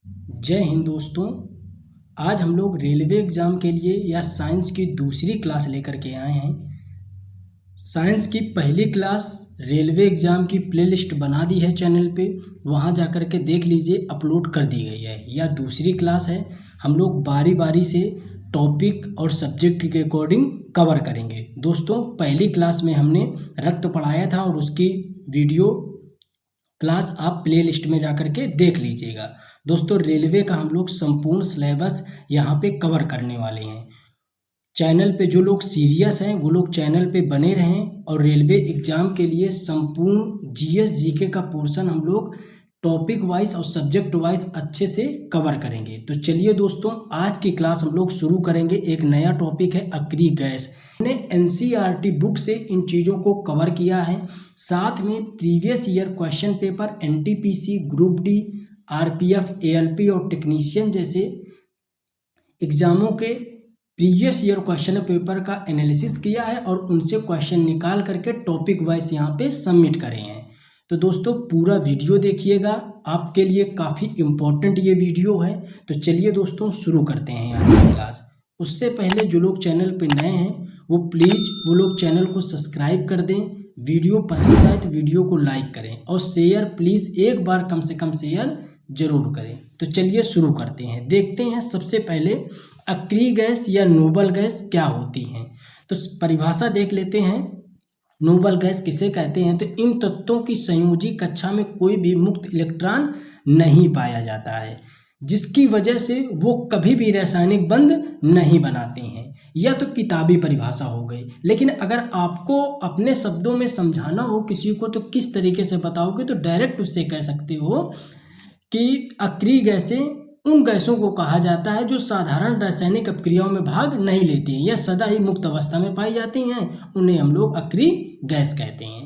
जय हिंद दोस्तों। आज हम लोग रेलवे एग्ज़ाम के लिए या साइंस की दूसरी क्लास लेकर के आए हैं। साइंस की पहली क्लास रेलवे एग्ज़ाम की प्लेलिस्ट बना दी है चैनल पे, वहाँ जा कर के देख लीजिए, अपलोड कर दी गई है। या दूसरी क्लास है, हम लोग बारी बारी से टॉपिक और सब्जेक्ट के अकॉर्डिंग कवर करेंगे। दोस्तों, पहली क्लास में हमने रक्त पढ़ाया था और उसकी वीडियो क्लास आप प्ले लिस्ट में जाकर के देख लीजिएगा। दोस्तों, रेलवे का हम लोग संपूर्ण सिलेबस यहाँ पे कवर करने वाले हैं। चैनल पे जो लोग सीरियस हैं वो लोग चैनल पे बने रहें और रेलवे एग्जाम के लिए संपूर्ण जीएस जीके का पोर्शन हम लोग टॉपिक वाइज और सब्जेक्ट वाइज अच्छे से कवर करेंगे। तो चलिए दोस्तों, आज की क्लास हम लोग शुरू करेंगे। एक नया टॉपिक है अक्री गैस। हमने एनसीईआरटी बुक से इन चीज़ों को कवर किया है। साथ में previous year question paper NTPC, group D, RPF, ALP और टेक्नीशियन जैसे एग्जामों के प्रीवियस ईयर क्वेश्चन पेपर का एनालिसिस किया है और उनसे क्वेश्चन निकाल करके टॉपिक वाइज यहाँ पे सबमिट करे हैं। तो दोस्तों, पूरा वीडियो देखिएगा, आपके लिए काफ़ी इम्पोर्टेंट ये वीडियो है। तो चलिए दोस्तों, शुरू करते हैं आज की क्लास। उससे पहले जो लोग चैनल पे नए हैं वो प्लीज़ वो लोग चैनल को सब्सक्राइब कर दें। वीडियो पसंद आए तो वीडियो को लाइक करें और शेयर प्लीज़ एक बार कम से कम शेयर जरूर करें। तो चलिए शुरू करते हैं। देखते हैं सबसे पहले अक्री गैस या नोबल गैस क्या होती हैं। तो परिभाषा देख लेते हैं। नोबल गैस किसे कहते हैं? तो इन तत्वों की संयोजी कक्षा में कोई भी मुक्त इलेक्ट्रॉन नहीं पाया जाता है, जिसकी वजह से वो कभी भी रासायनिक बंध नहीं बनाते हैं। यह तो किताबी परिभाषा हो गई, लेकिन अगर आपको अपने शब्दों में समझाना हो किसी को तो किस तरीके से बताओगे? तो डायरेक्ट उससे कह सकते हो कि अक्रिय गैसें उन गैसों को कहा जाता है जो साधारण रासायनिक अपक्रियाओं में भाग नहीं लेती हैं या सदा ही मुक्त अवस्था में पाई जाती हैं, उन्हें हम लोग अक्रिय गैस कहते हैं।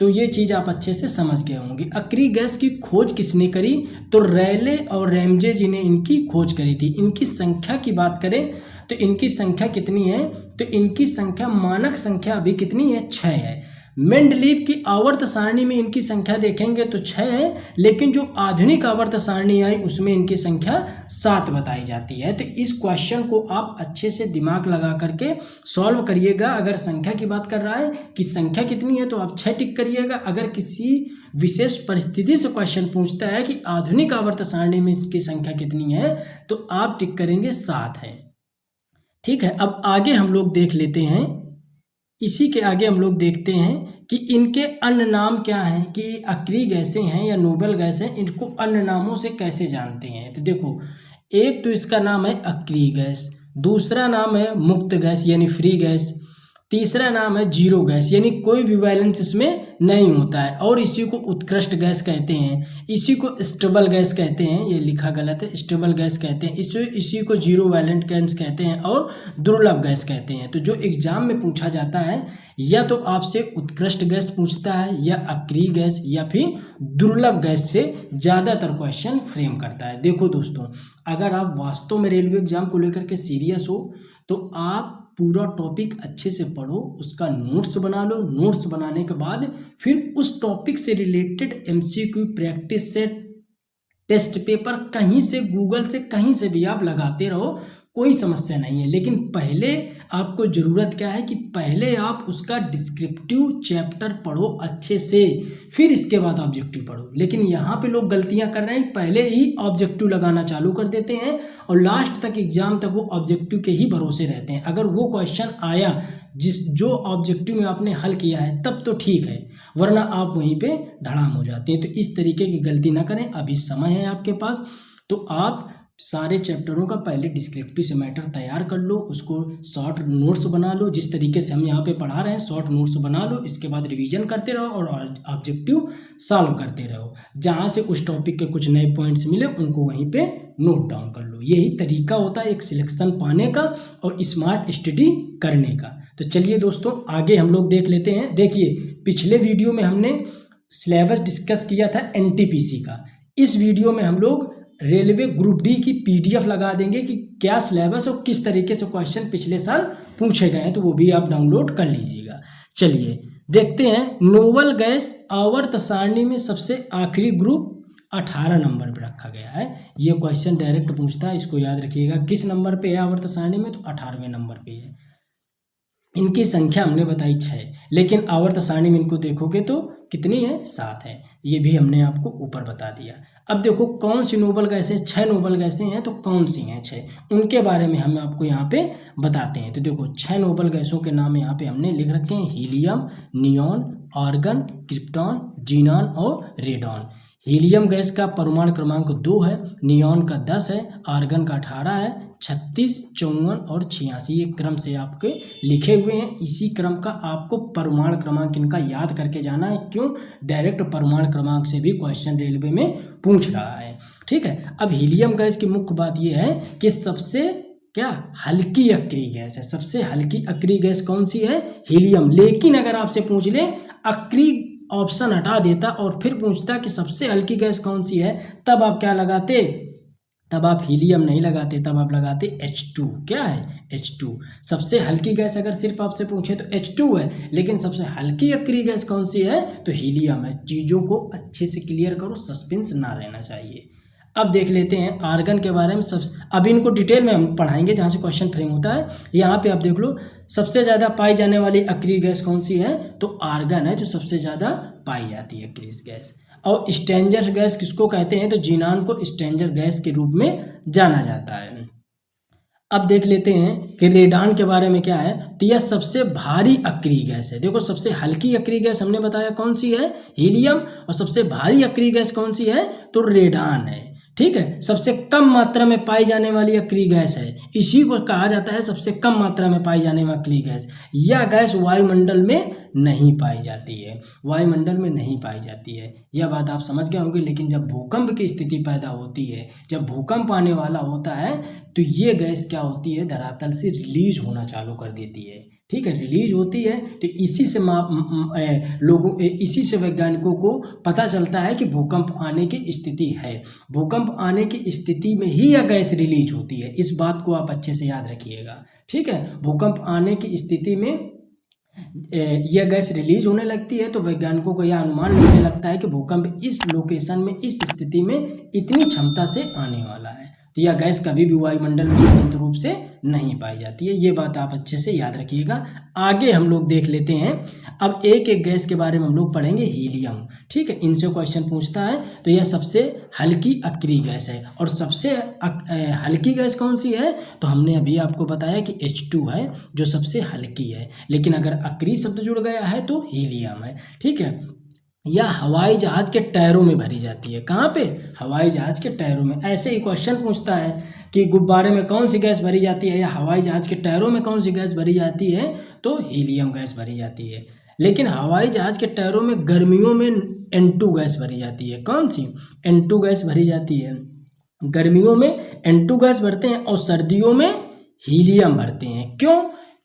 तो ये चीज़ आप अच्छे से समझ गए होंगे। अक्रिय गैस की खोज किसने करी? तो रैले और रैमजे जी ने इनकी खोज करी थी। इनकी संख्या की बात करें तो इनकी संख्या कितनी है? तो इनकी संख्या, मानक संख्या अभी कितनी है? 6 है। मेंडलीव की आवर्त सारणी में इनकी संख्या देखेंगे तो 6 है, लेकिन जो आधुनिक आवर्त सारणी आई उसमें इनकी संख्या 7 बताई जाती है। तो इस क्वेश्चन को आप अच्छे से दिमाग लगा करके सॉल्व करिएगा। अगर संख्या की बात कर रहा है कि संख्या कितनी है तो आप 6 टिक करिएगा। अगर किसी विशेष परिस्थिति से क्वेश्चन पूछता है कि आधुनिक आवर्त सारणी में इनकी संख्या कितनी है तो आप टिक करेंगे 7 है। ठीक है, अब आगे हम लोग देख लेते हैं। इसी के आगे हम लोग देखते हैं कि इनके अन्य नाम क्या हैं, कि अक्रिय गैसें हैं या नोबल गैस हैं, इनको अन्य नामों से कैसे जानते हैं। तो देखो, एक तो इसका नाम है अक्रिय गैस, दूसरा नाम है मुक्त गैस यानी फ्री गैस, तीसरा नाम है जीरो गैस यानी कोई भी वैलेंस इसमें नहीं होता है, और इसी को उत्कृष्ट गैस कहते हैं, इसी को स्टेबल गैस कहते हैं। ये लिखा गलत है, स्टेबल गैस कहते हैं, इसी को जीरो वैलेंट गैस कहते हैं और दुर्लभ गैस कहते हैं। तो जो एग्जाम में पूछा जाता है या तो आपसे उत्कृष्ट गैस पूछता है या अक्रिय गैस या फिर दुर्लभ गैस से ज़्यादातर क्वेश्चन फ्रेम करता है। देखो दोस्तों, अगर आप वास्तव में रेलवे एग्जाम को लेकर के सीरियस हो तो आप पूरा टॉपिक अच्छे से पढ़ो, उसका नोट्स बना लो। नोट्स बनाने के बाद फिर उस टॉपिक से related MCQ, practice set, test paper कहीं से, गूगल से, कहीं से भी आप लगाते रहो, कोई समस्या नहीं है। लेकिन पहले आपको ज़रूरत क्या है कि पहले आप उसका डिस्क्रिप्टिव चैप्टर पढ़ो अच्छे से, फिर इसके बाद ऑब्जेक्टिव पढ़ो। लेकिन यहाँ पे लोग गलतियाँ कर रहे हैं, पहले ही ऑब्जेक्टिव लगाना चालू कर देते हैं और लास्ट तक एग्जाम तक वो ऑब्जेक्टिव के ही भरोसे रहते हैं। अगर वो क्वेश्चन आया जो ऑब्जेक्टिव में आपने हल किया है तब तो ठीक है, वरना आप वहीं पे धड़ाम हो जाते हैं। तो इस तरीके की गलती ना करें, अभी समय है आपके पास। तो आप सारे चैप्टरों का पहले डिस्क्रिप्टिव से मैटर तैयार कर लो, उसको शॉर्ट नोट्स बना लो, जिस तरीके से हम यहाँ पे पढ़ा रहे हैं शॉर्ट नोट्स बना लो। इसके बाद रिवीजन करते रहो और ऑब्जेक्टिव सॉल्व करते रहो। जहाँ से उस टॉपिक के कुछ नए पॉइंट्स मिले उनको वहीं पे नोट डाउन कर लो। यही तरीका होता है एक सिलेक्शन पाने का और स्मार्ट स्टडी करने का। तो चलिए दोस्तों, आगे हम लोग देख लेते हैं। देखिए, पिछले वीडियो में हमने सिलेबस डिस्कस किया था एनटीपीसी का। इस वीडियो में हम लोग रेलवे ग्रुप डी की पीडीएफ लगा देंगे कि क्या सिलेबस और किस तरीके से क्वेश्चन पिछले साल पूछे गए हैं, तो वो भी आप डाउनलोड कर लीजिएगा। चलिए देखते हैं। नोबल गैस आवर्त सारणी में सबसे आखिरी ग्रुप 18 नंबर पे रखा गया है। ये क्वेश्चन डायरेक्ट पूछता है, इसको याद रखिएगा। किस नंबर पे है आवर्त सारणी में? तो 18वें नंबर पे है। इनकी संख्या हमने बताई 6, लेकिन आवर्त सारणी में इनको देखोगे तो कितनी है? 7 है। ये भी हमने आपको ऊपर बता दिया। अब देखो कौन सी नोबल गैसें, 6 नोबल गैसें हैं, तो कौन सी हैं 6, उनके बारे में हम आपको यहाँ पे बताते हैं। तो देखो 6 नोबल गैसों के नाम यहाँ पे हमने लिख रखे हैं, helium, neon, argon, krypton, xenon और रेडॉन। हीलियम गैस का परमाणु क्रमांक 2 है, नियॉन का 10 है, आर्गन का 18 है, 36, 54 और 86 ये क्रम से आपके लिखे हुए हैं। इसी क्रम का आपको परमाणु क्रमांक इनका याद करके जाना है। क्यों? डायरेक्ट परमाणु क्रमांक से भी क्वेश्चन रेलवे में पूछ रहा है। ठीक है। अब हीलियम गैस की मुख्य बात यह है कि सबसे क्या हल्की अक्रिय गैस है। सबसे हल्की अक्रिय गैस कौन सी है? हीलियम। लेकिन अगर आपसे पूछ ले अक्रिय ऑप्शन हटा देता और फिर पूछता कि सबसे हल्की गैस कौन सी है, तब आप क्या लगाते? तब आप हीलियम नहीं लगाते, तब आप लगाते H2। क्या है? H2। सबसे हल्की गैस अगर सिर्फ आपसे पूछे तो H2 है, लेकिन सबसे हल्की अक्रिय गैस कौन सी है? तो हीलियम है। चीज़ों को अच्छे से क्लियर करो, सस्पेंस ना रहना चाहिए। अब देख लेते हैं आर्गन के बारे में। अब इनको डिटेल में हम पढ़ाएंगे जहाँ से क्वेश्चन फ्रेम होता है। यहाँ पे आप देख लो, सबसे ज़्यादा पाई जाने वाली अक्रिय गैस कौन सी है? तो आर्गन है जो सबसे ज़्यादा पाई जाती है अक्रिय गैस। और स्ट्रेंजर गैस किसको कहते हैं? तो जीनान को स्ट्रेंजर गैस के रूप में जाना जाता है। अब देख लेते हैं कि रेडॉन के बारे में क्या है। तो यह सबसे भारी अक्रिय गैस है। देखो सबसे हल्की अक्रिय गैस हमने बताया कौन सी है? हीलियम। और सबसे भारी अक्रिय गैस कौन सी है? तो रेडॉन है। ठीक है। सबसे कम मात्रा में पाई जाने वाली अक्रिय गैस है, इसी को कहा जाता है सबसे कम मात्रा में पाई जाने वाली अक्रिय गैस। यह गैस वायुमंडल में नहीं पाई जाती है, वायुमंडल में नहीं पाई जाती है। यह बात आप समझ गए होंगे। लेकिन जब भूकंप की स्थिति पैदा होती है, जब भूकंप आने वाला होता है, तो ये गैस क्या होती है? धरातल से रिलीज होना चालू कर देती है। ठीक है, रिलीज होती है। तो इसी से इसी से वैज्ञानिकों को पता चलता है कि भूकंप आने की स्थिति है। भूकंप आने की स्थिति में ही यह गैस रिलीज होती है। इस बात को आप अच्छे से याद रखिएगा। ठीक है। भूकंप आने की स्थिति में यह गैस रिलीज होने लगती है, तो वैज्ञानिकों को यह अनुमान लगने लगता है कि भूकंप इस लोकेशन में, इस स्थिति में इतनी क्षमता से आने वाला है। तो यह गैस कभी भी वायुमंडल में स्वतंत्र रूप से नहीं पाई जाती है। ये बात आप अच्छे से याद रखिएगा। आगे हम लोग देख लेते हैं। अब एक एक गैस के बारे में हम लोग पढ़ेंगे। हीलियम। ठीक है, इनसे क्वेश्चन पूछता है। तो यह सबसे हल्की अक्रिय गैस है। और सबसे हल्की गैस कौन सी है? तो हमने अभी आपको बताया कि H2 है जो सबसे हल्की है। लेकिन अगर अक्रिय शब्द जुड़ गया है तो हीलियम है। ठीक है। यह हवाई जहाज के टायरों में भरी जाती है। कहाँ पे? हवाई जहाज के टायरों में। ऐसे ही क्वेश्चन पूछता है कि गुब्बारे में कौन सी गैस भरी जाती है, या हवाई जहाज के टायरों में कौन सी गैस भरी जाती है? तो हीलियम गैस भरी जाती है। लेकिन हवाई जहाज के टायरों में गर्मियों में N2 गैस भरी जाती है। कौन सी? N2 गैस भरी जाती है। गर्मियों में N2 गैस भरते हैं और सर्दियों में हीलियम भरते हैं। क्यों?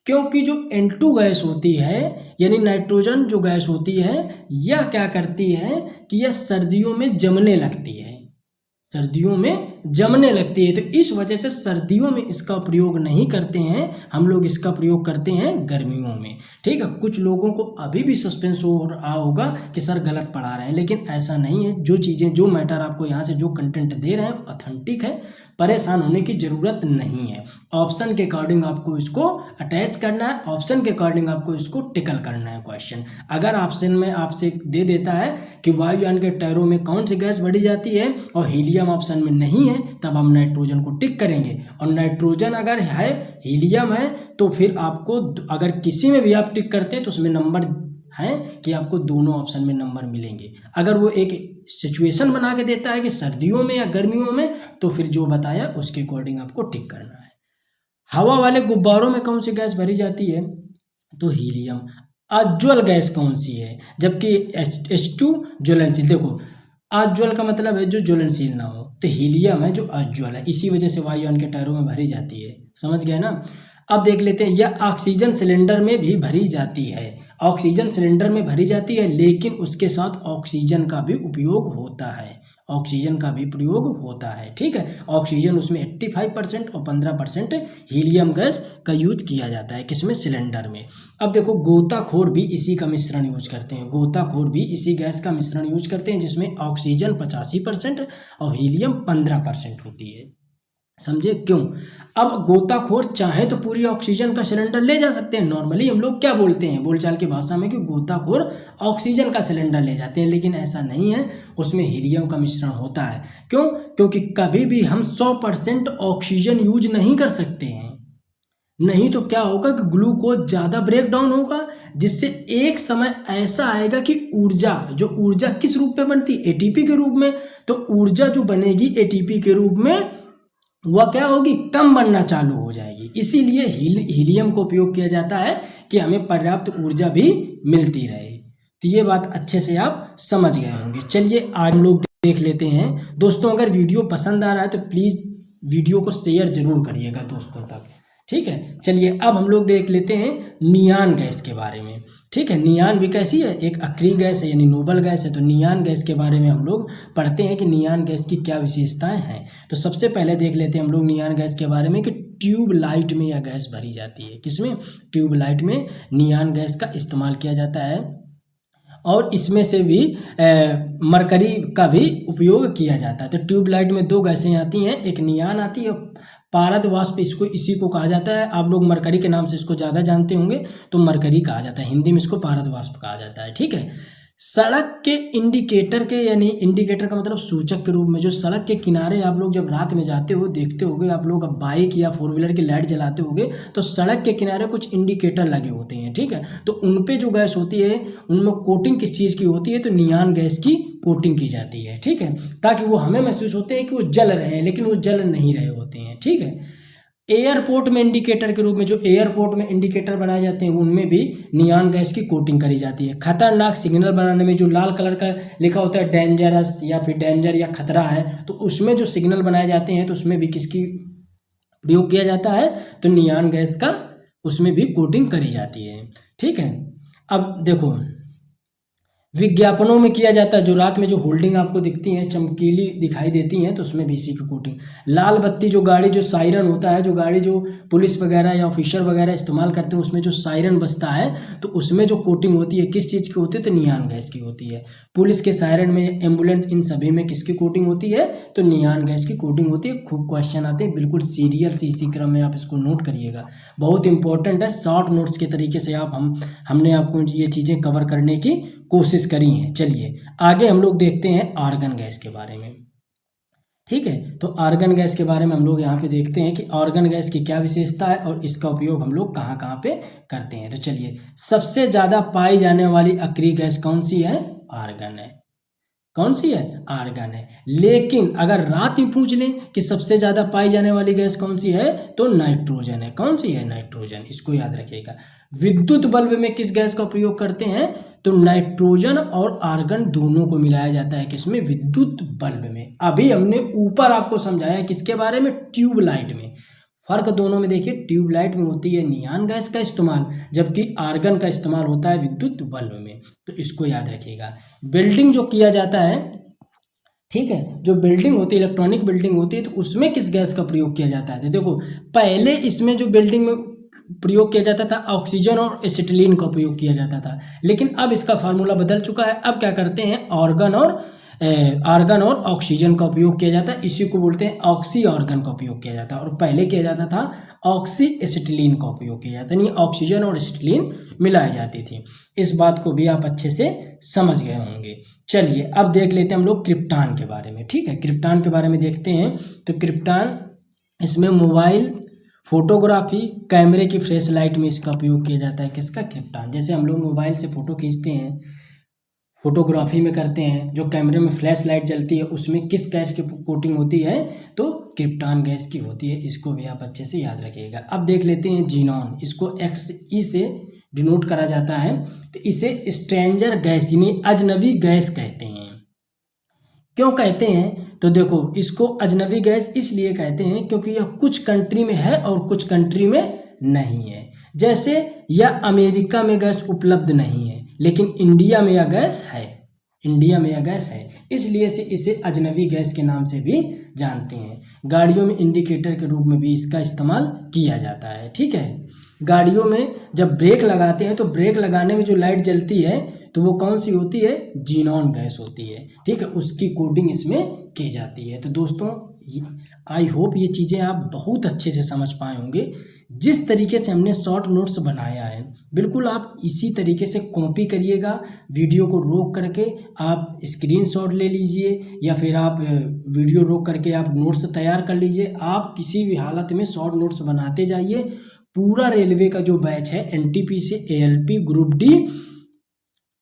क्योंकि जो N2 गैस होती है, यानी नाइट्रोजन जो गैस होती है, यह क्या करती है कि यह सर्दियों में जमने लगती है। सर्दियों में जमने लगती है। तो इस वजह से सर्दियों में इसका प्रयोग नहीं करते हैं हम लोग, इसका प्रयोग करते हैं गर्मियों में। ठीक है। कुछ लोगों को अभी भी सस्पेंस हो रहा होगा कि सर गलत पढ़ा रहे हैं, लेकिन ऐसा नहीं है। जो चीज़ें, जो मैटर आपको यहाँ से जो कंटेंट दे रहे हैं ऑथेंटिक है, परेशान होने की ज़रूरत नहीं है। ऑप्शन के अकॉर्डिंग आपको इसको अटैच करना है, ऑप्शन के अकॉर्डिंग आपको इसको टिकल करना है क्वेश्चन। अगर ऑप्शन में आपसे दे देता है कि वायुयान के टायरों में कौन सी गैस भरी जाती है और हीलियम ऑप्शन में नहीं है, तब हम नाइट्रोजन को टिक करेंगे। और नाइट्रोजन अगर है, हीलियम है, तो फिर आपको अगर किसी में भी आप टिक करते हैं तो उसमें नंबर है कि आपको दोनों ऑप्शन में नंबर मिलेंगे। अगर वो एक सिचुएशन बना के देता है कि सर्दियों में या गर्मियों में, तो फिर जो बताया उसके अकॉर्डिंग आपको टिक करना है। हवा वाले गुब्बारों में कौन सी गैस भरी जाती है? तो हीलियम। अज्वल गैस कौन सी है? जबकि H2 ज्वलनशील। देखो अज्वल का मतलब है जो ज्वलनशील ना हो, तो हीलियम है जो अज्वल है। इसी वजह से वायुयान के टायरों में भरी जाती है। समझ गए ना? अब देख लेते हैं, यह ऑक्सीजन सिलेंडर में भी भरी जाती है। ऑक्सीजन सिलेंडर में भरी जाती है, लेकिन उसके साथ ऑक्सीजन का भी उपयोग होता है। ऑक्सीजन का भी प्रयोग होता है। ठीक है, ऑक्सीजन उसमें 85% और 15% हीलियम गैस का यूज किया जाता है, किसमें, सिलेंडर में। अब देखो गोताखोर भी इसी का मिश्रण यूज करते हैं, गोताखोर भी इसी गैस का मिश्रण यूज करते हैं जिसमें ऑक्सीजन 85% और हीलियम 15% होती है। समझे क्यों? अब गोताखोर चाहे तो पूरी ऑक्सीजन का सिलेंडर ले जा सकते हैं। नॉर्मली हम लोग क्या बोलते हैं बोलचाल की भाषा में कि गोताखोर ऑक्सीजन का सिलेंडर ले जाते हैं, लेकिन ऐसा नहीं है, उसमें हीलियम का मिश्रण होता है। क्यों? क्योंकि कभी भी हम 100% ऑक्सीजन यूज नहीं कर सकते हैं, नहीं तो क्या होगा कि ग्लूकोज ज़्यादा ब्रेक डाउन होगा, जिससे एक समय ऐसा आएगा कि ऊर्जा किस रूप में बनती है, एटीपी के रूप में। तो ऊर्जा जो बनेगी एटीपी के रूप में वह क्या होगी, कम बनना चालू हो जाएगी। इसीलिए हीलियम का उपयोग किया जाता है कि हमें पर्याप्त ऊर्जा भी मिलती रहे। तो ये बात अच्छे से आप समझ गए होंगे। चलिए आज हम लोग देख लेते हैं। दोस्तों अगर वीडियो पसंद आ रहा है तो प्लीज़ वीडियो को शेयर जरूर करिएगा दोस्तों तक। ठीक है, चलिए अब हम लोग देख लेते हैं नियान गैस के बारे में। ठीक है, नियान भी कैसी है, एक अक्रिय गैस है यानी नोबल गैस है। तो नियान गैस के बारे में हम लोग पढ़ते हैं कि नियान गैस की क्या विशेषताएं हैं। तो सबसे पहले देख लेते हैं हम लोग नियान गैस के बारे में कि ट्यूबलाइट में यह गैस भरी जाती है। किसमें? ट्यूबलाइट में नियान गैस का इस्तेमाल किया जाता है और इसमें से भी मरकरी का भी उपयोग किया जाता है। तो ट्यूबलाइट में दो गैसें आती हैं, एक नियान आती है, पारद वाष्प इसी को कहा जाता है। आप लोग मरकरी के नाम से इसको ज़्यादा जानते होंगे, तो मरकरी कहा जाता है, हिंदी में इसको पारद वाष्प कहा जाता है। ठीक है, सड़क के इंडिकेटर के, यानी इंडिकेटर का मतलब सूचक के रूप में, जो सड़क के किनारे आप लोग जब रात में जाते हो देखते होगे, आप लोग अब बाइक या 4 व्हीलर की लाइट जलाते होगे तो सड़क के किनारे कुछ इंडिकेटर लगे होते हैं। ठीक है, तो उन पे जो गैस होती है उनमें कोटिंग किस चीज़ की होती है, तो नियान गैस की कोटिंग की जाती है। ठीक है, ताकि वो हमें महसूस होते हैं कि वो जल रहे हैं, लेकिन वो जल नहीं रहे होते हैं। ठीक है, एयरपोर्ट में इंडिकेटर के रूप में, जो एयरपोर्ट में इंडिकेटर बनाए जाते हैं उनमें भी नियान गैस की कोटिंग करी जाती है। खतरनाक सिग्नल बनाने में जो लाल कलर का लिखा होता है डेंजरस या फिर डेंजर या खतरा है, तो उसमें जो सिग्नल बनाए जाते हैं तो उसमें भी किसकी प्रयोग किया जाता है, तो नियान गैस का उसमें भी कोटिंग करी जाती है। ठीक है, अब देखो विज्ञापनों में किया जाता है, जो रात में जो होल्डिंग आपको दिखती हैं चमकीली दिखाई देती हैं, तो उसमें भी इसी की कोटिंग। लाल बत्ती जो गाड़ी, जो सायरन होता है, जो गाड़ी जो पुलिस वगैरह या ऑफिसर वगैरह इस्तेमाल करते हैं, उसमें जो सायरन बजता है तो उसमें जो कोटिंग होती है किस चीज़ की होती है, तो नियान गैस की होती है। पुलिस के सायरन में, एम्बुलेंस, इन सभी में किसकी कोटिंग होती है, तो नियान गैस की कोटिंग होती है। खूब क्वेश्चन आते हैं, बिल्कुल सीरियल से इसी क्रम में आप इसको नोट करिएगा, बहुत इंपॉर्टेंट है। शॉर्ट नोट्स के तरीके से हमने आपको ये चीज़ें कवर करने की कोशिश करी है। चलिए आगे हम लोग देखते हैं आर्गन गैस के बारे में। ठीक है, तो आर्गन गैस के बारे में हम लोग यहाँ पे देखते हैं कि आर्गन गैस की क्या विशेषता है और इसका उपयोग हम लोग कहाँ कहाँ पे करते हैं। तो चलिए, सबसे ज़्यादा पाई जाने वाली अक्रिय गैस कौन सी है, आर्गन है। कौन सी है, आर्गन है। लेकिन अगर रात में पूछ लें कि सबसे ज़्यादा पाई जाने वाली गैस कौन सी है, तो नाइट्रोजन है। कौन सी है, नाइट्रोजन, इसको याद रखिएगा। विद्युत बल्ब में किस गैस का प्रयोग करते हैं, तो नाइट्रोजन और आर्गन दोनों को मिलाया जाता है, किसमें, विद्युत बल्ब में। अभी हमने ऊपर आपको समझाया किसके बारे में, ट्यूबलाइट में। फर्क दोनों में देखिए, ट्यूबलाइट में होती है नियान गैस का इस्तेमाल, जबकि आर्गन का इस्तेमाल होता है विद्युत बल्ब में। तो इसको याद रखिएगा। बिल्डिंग जो किया जाता है, ठीक है, जो बिल्डिंग होती है, इलेक्ट्रॉनिक बिल्डिंग होती है, तो उसमें किस गैस का प्रयोग किया जाता है, तो देखो पहले इसमें जो बिल्डिंग में प्रयोग किया जाता था ऑक्सीजन और एसिटिलीन का उपयोग किया जाता था, लेकिन अब इसका फार्मूला बदल चुका है। अब क्या करते हैं, आर्गन और ऑक्सीजन का उपयोग किया जाता है, इसी को बोलते हैं ऑक्सी आर्गन का उपयोग किया जाता है। और पहले किया जाता था ऑक्सी एसिटिलीन का उपयोग किया जाता है, यानी ऑक्सीजन और एसिटिलीन मिलाई जाती थी। इस बात को भी आप अच्छे से समझ गए होंगे। चलिए अब देख लेते हैं हम लोग क्रिप्टान के बारे में। ठीक है, क्रिप्टान के बारे में देखते हैं। तो क्रिप्टान, इसमें मोबाइल फोटोग्राफी, कैमरे की फ्लैश लाइट में इसका उपयोग किया जाता है। किसका, क्रिप्टान। जैसे हम लोग मोबाइल से फ़ोटो खींचते हैं, फोटोग्राफी में करते हैं, जो कैमरे में फ्लैश लाइट जलती है उसमें किस गैस की कोटिंग होती है, तो क्रिप्टान गैस की होती है। इसको भी आप अच्छे से याद रखिएगा। अब देख लेते हैं जीनॉन, इसको XE से डिनोट करा जाता है। तो इसे स्ट्रेंजर गैस यानी अजनबी गैस कहते हैं। क्यों कहते हैं, तो देखो इसको अजनबी गैस इसलिए कहते हैं क्योंकि यह कुछ कंट्री में है और कुछ कंट्री में नहीं है। जैसे यह अमेरिका में गैस उपलब्ध नहीं है, लेकिन इंडिया में यह गैस है। इंडिया में यह गैस है, इसलिए से इसे अजनबी गैस के नाम से भी जानते हैं। गाड़ियों में इंडिकेटर के रूप में भी इसका इस्तेमाल किया जाता है। ठीक है, गाड़ियों में जब ब्रेक लगाते हैं तो ब्रेक लगाने में जो लाइट जलती है तो वो कौन सी होती है, जीनॉन गैस होती है। ठीक है, उसकी कोडिंग इसमें की जाती है। तो दोस्तों आई होप ये चीज़ें आप बहुत अच्छे से समझ पाए होंगे। जिस तरीके से हमने शॉर्ट नोट्स बनाया है बिल्कुल आप इसी तरीके से कॉपी करिएगा। वीडियो को रोक करके आप स्क्रीनशॉट ले लीजिए या फिर आप वीडियो रोक करके आप नोट्स तैयार कर लीजिए। आप किसी भी हालत में शॉर्ट नोट्स बनाते जाइए। पूरा रेलवे का जो बैच है एनटीपी से एएलपी ग्रुप डी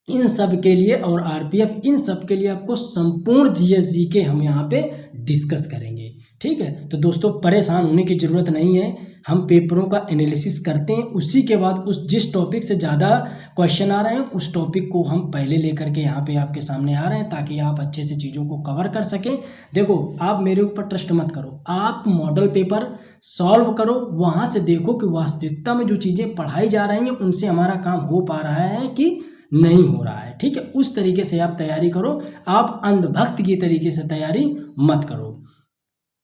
इन सब के लिए और आरपीएफ इन सब के लिए आपको संपूर्ण जीएसजी के हम यहाँ पे डिस्कस करेंगे। ठीक है, तो दोस्तों परेशान होने की ज़रूरत नहीं है। हम पेपरों का एनालिसिस करते हैं, उसी के बाद उस जिस टॉपिक से ज़्यादा क्वेश्चन आ रहे हैं उस टॉपिक को हम पहले लेकर के यहाँ पे आपके सामने आ रहे हैं ताकि आप अच्छे से चीज़ों को कवर कर सकें। देखो आप मेरे ऊपर ट्रस्ट मत करो, आप मॉडल पेपर सॉल्व करो, वहाँ से देखो कि वास्तविकता में जो चीज़ें पढ़ाई जा रही हैं उनसे हमारा काम हो पा रहा है कि नहीं हो रहा है। ठीक है, उस तरीके से आप तैयारी करो, आप अंधभक्त की तरीके से तैयारी मत करो।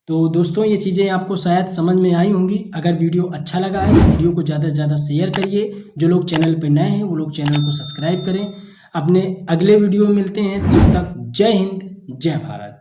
तो दोस्तों ये चीज़ें आपको शायद समझ में आई होंगी। अगर वीडियो अच्छा लगा है तो वीडियो को ज़्यादा से ज़्यादा शेयर करिए। जो लोग चैनल पे नए हैं वो लोग चैनल को सब्सक्राइब करें। अपने अगले वीडियो में मिलते हैं, तब तक जय हिंद जय भारत।